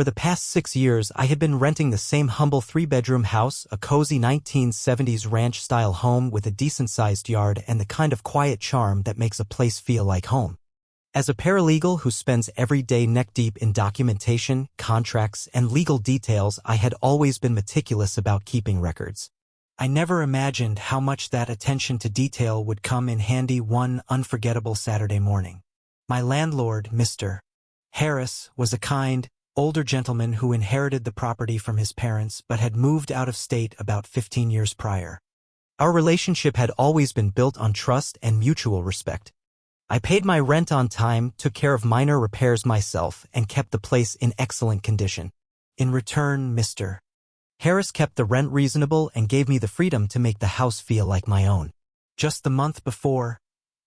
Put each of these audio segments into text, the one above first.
For the past 6 years, I had been renting the same humble 3-bedroom house, a cozy 1970s ranch-style home with a decent-sized yard and the kind of quiet charm that makes a place feel like home. As a paralegal who spends every day neck-deep in documentation, contracts, and legal details, I had always been meticulous about keeping records. I never imagined how much that attention to detail would come in handy one unforgettable Saturday morning. My landlord, Mr. Harris, was a kind, older gentleman who inherited the property from his parents but had moved out of state about 15 years prior. Our relationship had always been built on trust and mutual respect. I paid my rent on time, took care of minor repairs myself, and kept the place in excellent condition. In return, Mr. Harris kept the rent reasonable and gave me the freedom to make the house feel like my own. Just the month before,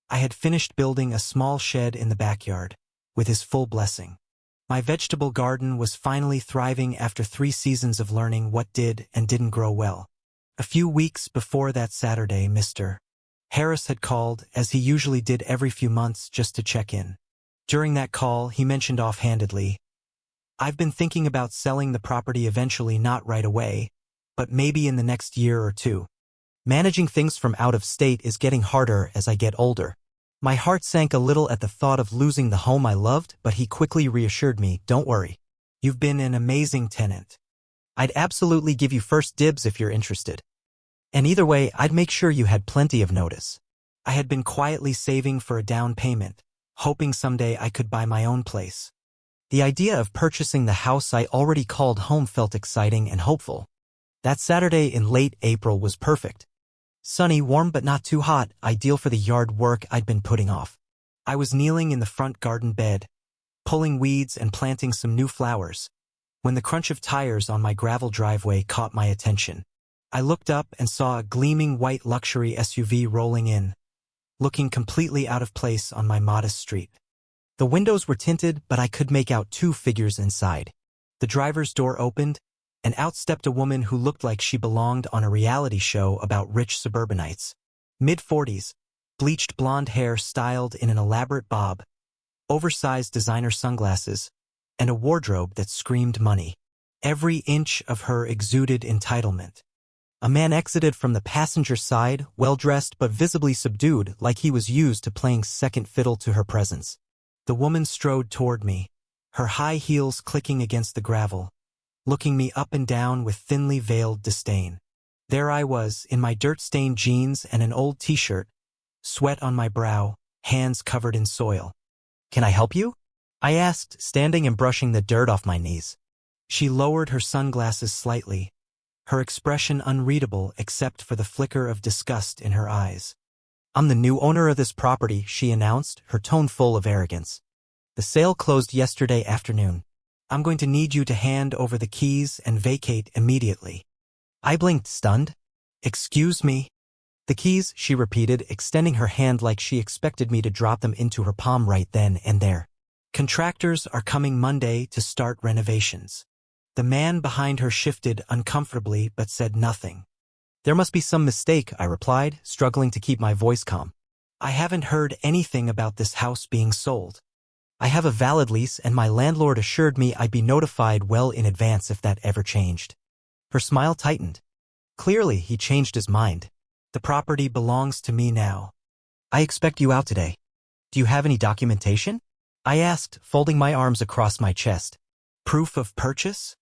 I had finished building a small shed in the backyard, with his full blessing. My vegetable garden was finally thriving after 3 seasons of learning what did and didn't grow well. A few weeks before that Saturday, Mr. Harris had called, as he usually did every few months, just to check in. During that call, he mentioned offhandedly, "I've been thinking about selling the property eventually, not right away, but maybe in the next year or 2. Managing things from out of state is getting harder as I get older." My heart sank a little at the thought of losing the home I loved, but he quickly reassured me, "Don't worry. You've been an amazing tenant. I'd absolutely give you first dibs if you're interested. And either way, I'd make sure you had plenty of notice." I had been quietly saving for a down payment, hoping someday I could buy my own place. The idea of purchasing the house I already called home felt exciting and hopeful. That Saturday in late April was perfect. Sunny, warm but not too hot, ideal for the yard work I'd been putting off. I was kneeling in the front garden bed, pulling weeds and planting some new flowers, when the crunch of tires on my gravel driveway caught my attention. I looked up and saw a gleaming white luxury SUV rolling in, looking completely out of place on my modest street. The windows were tinted, but I could make out 2 figures inside. The driver's door opened, and out stepped a woman who looked like she belonged on a reality show about rich suburbanites. Mid-40s, bleached blonde hair styled in an elaborate bob, oversized designer sunglasses, and a wardrobe that screamed money. Every inch of her exuded entitlement. A man exited from the passenger side, well-dressed but visibly subdued, like he was used to playing second fiddle to her presence. The woman strode toward me, her high heels clicking against the gravel, looking me up and down with thinly veiled disdain. There I was, in my dirt-stained jeans and an old t-shirt, sweat on my brow, hands covered in soil. "Can I help you?" I asked, standing and brushing the dirt off my knees. She lowered her sunglasses slightly, her expression unreadable except for the flicker of disgust in her eyes. "I'm the new owner of this property," she announced, her tone full of arrogance. "The sale closed yesterday afternoon. I'm going to need you to hand over the keys and vacate immediately." I blinked, stunned. "Excuse me?" "The keys," she repeated, extending her hand like she expected me to drop them into her palm right then and there. "Contractors are coming Monday to start renovations." The man behind her shifted uncomfortably but said nothing. "There must be some mistake," I replied, struggling to keep my voice calm. "I haven't heard anything about this house being sold. I have a valid lease, and my landlord assured me I'd be notified well in advance if that ever changed." Her smile tightened. Clearly, he changed his mind. "The property belongs to me now. I expect you out today. Do you have any documentation?" I asked, folding my arms across my chest. "Proof of purchase?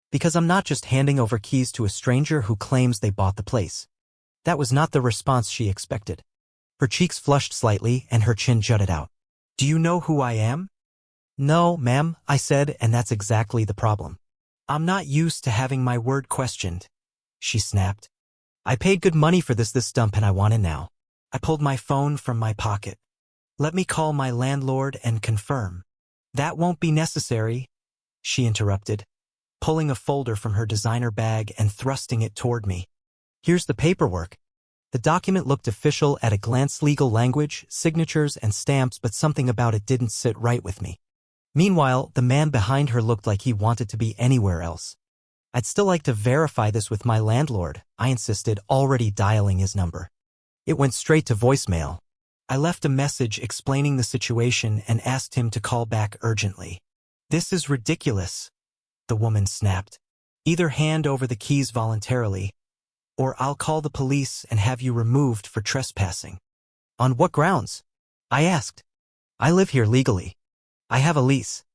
Because I'm not just handing over keys to a stranger who claims they bought the place." That was not the response she expected. Her cheeks flushed slightly and her chin jutted out. "Do you know who I am?" "No, ma'am," I said, and that's exactly the problem. "I'm not used to having my word questioned," she snapped. "I paid good money for this dump and I want it now." I pulled my phone from my pocket. "Let me call my landlord and confirm." "That won't be necessary," she interrupted, pulling a folder from her designer bag and thrusting it toward me. "Here's the paperwork." The document looked official at a glance, legal language, signatures and stamps, but something about it didn't sit right with me. Meanwhile, the man behind her looked like he wanted to be anywhere else. "I'd still like to verify this with my landlord," I insisted, already dialing his number. It went straight to voicemail. I left a message explaining the situation and asked him to call back urgently. "This is ridiculous." the woman snapped. Either hand over the keys voluntarily, or I'll call the police and have you removed for trespassing. On what grounds? I asked. I live here legally. I have a lease.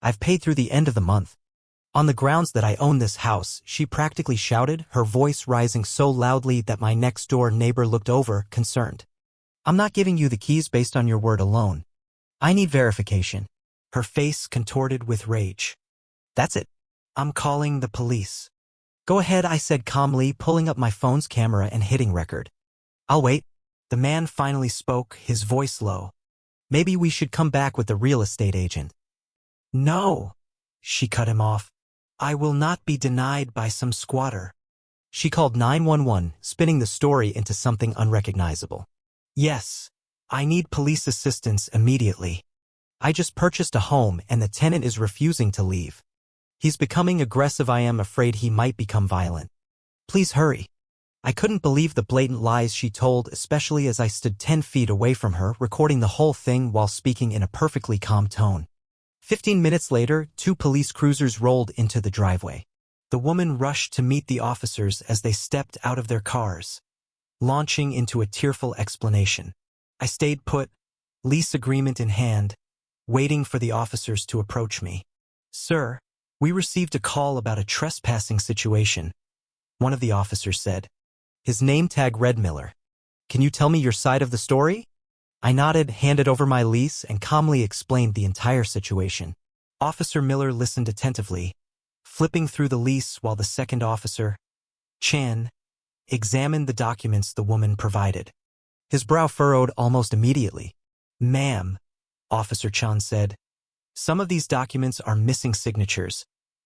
I've paid through the end of the month. On the grounds that I own this house, she practically shouted, her voice rising so loudly that my next-door neighbor looked over, concerned. I'm not giving you the keys based on your word alone. I need verification. Her face contorted with rage. That's it. I'm calling the police. Go ahead, I said calmly, pulling up my phone's camera and hitting record. I'll wait. The man finally spoke, his voice low. Maybe we should come back with the real estate agent. No, she cut him off. I will not be denied by some squatter. She called 911, spinning the story into something unrecognizable. Yes, I need police assistance immediately. I just purchased a home and the tenant is refusing to leave. He's becoming aggressive. I am afraid he might become violent. Please hurry. I couldn't believe the blatant lies she told, especially as I stood 10 feet away from her, recording the whole thing while speaking in a perfectly calm tone. 15 minutes later, 2 police cruisers rolled into the driveway. The woman rushed to meet the officers as they stepped out of their cars, launching into a tearful explanation. I stayed put, lease agreement in hand, waiting for the officers to approach me. Sir, we received a call about a trespassing situation, one of the officers said. His name tag read Miller. Can you tell me your side of the story? I nodded, handed over my lease, and calmly explained the entire situation. Officer Miller listened attentively, flipping through the lease while the second officer, Chan, examined the documents the woman provided. His brow furrowed almost immediately. Ma'am, Officer Chan said, some of these documents are missing signatures,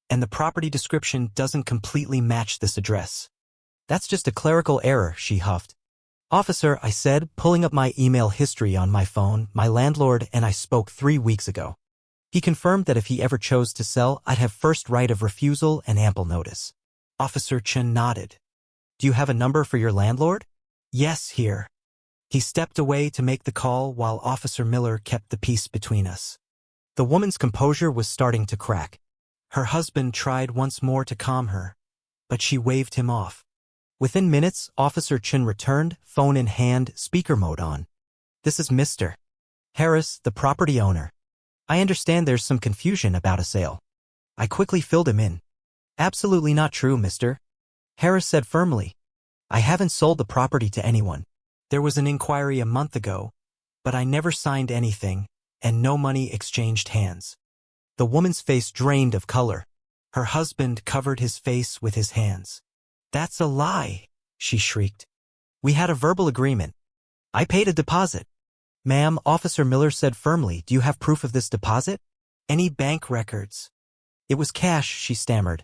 and the property description doesn't completely match this address. That's just a clerical error, she huffed. Officer, I said, pulling up my email history on my phone, my landlord and I spoke 3 weeks ago. He confirmed that if he ever chose to sell, I'd have first right of refusal and ample notice. Officer Chen nodded. Do you have a number for your landlord? Yes, here. He stepped away to make the call while Officer Miller kept the peace between us. The woman's composure was starting to crack. Her husband tried once more to calm her, but she waved him off. Within minutes, Officer Chen returned, phone in hand, speaker mode on. This is Mr. Harris, the property owner. I understand there's some confusion about a sale. I quickly filled him in. Absolutely not true, Mr. Harris said firmly. I haven't sold the property to anyone. There was an inquiry a month ago, but I never signed anything, and no money exchanged hands. The woman's face drained of color. Her husband covered his face with his hands. That's a lie, she shrieked. We had a verbal agreement. I paid a deposit. Ma'am, Officer Miller said firmly, do you have proof of this deposit? Any bank records? It was cash, she stammered.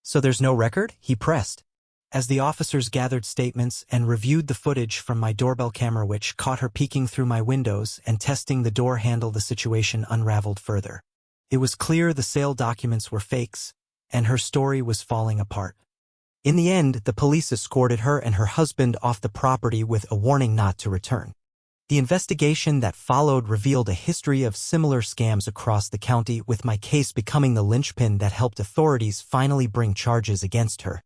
So there's no record? He pressed. As the officers gathered statements and reviewed the footage from my doorbell camera, which caught her peeking through my windows and testing the door handle, the situation unraveled further. It was clear the sale documents were fakes, and her story was falling apart. In the end, the police escorted her and her husband off the property with a warning not to return. The investigation that followed revealed a history of similar scams across the county, with my case becoming the linchpin that helped authorities finally bring charges against her.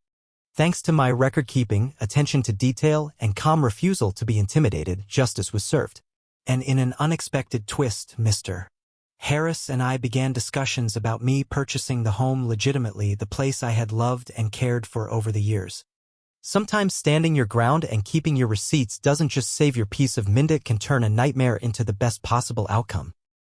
Thanks to my record-keeping, attention to detail, and calm refusal to be intimidated, justice was served. And in an unexpected twist, Mr. Harris and I began discussions about me purchasing the home legitimately, the place I had loved and cared for over the years. Sometimes standing your ground and keeping your receipts doesn't just save your peace of mind, it can turn a nightmare into the best possible outcome.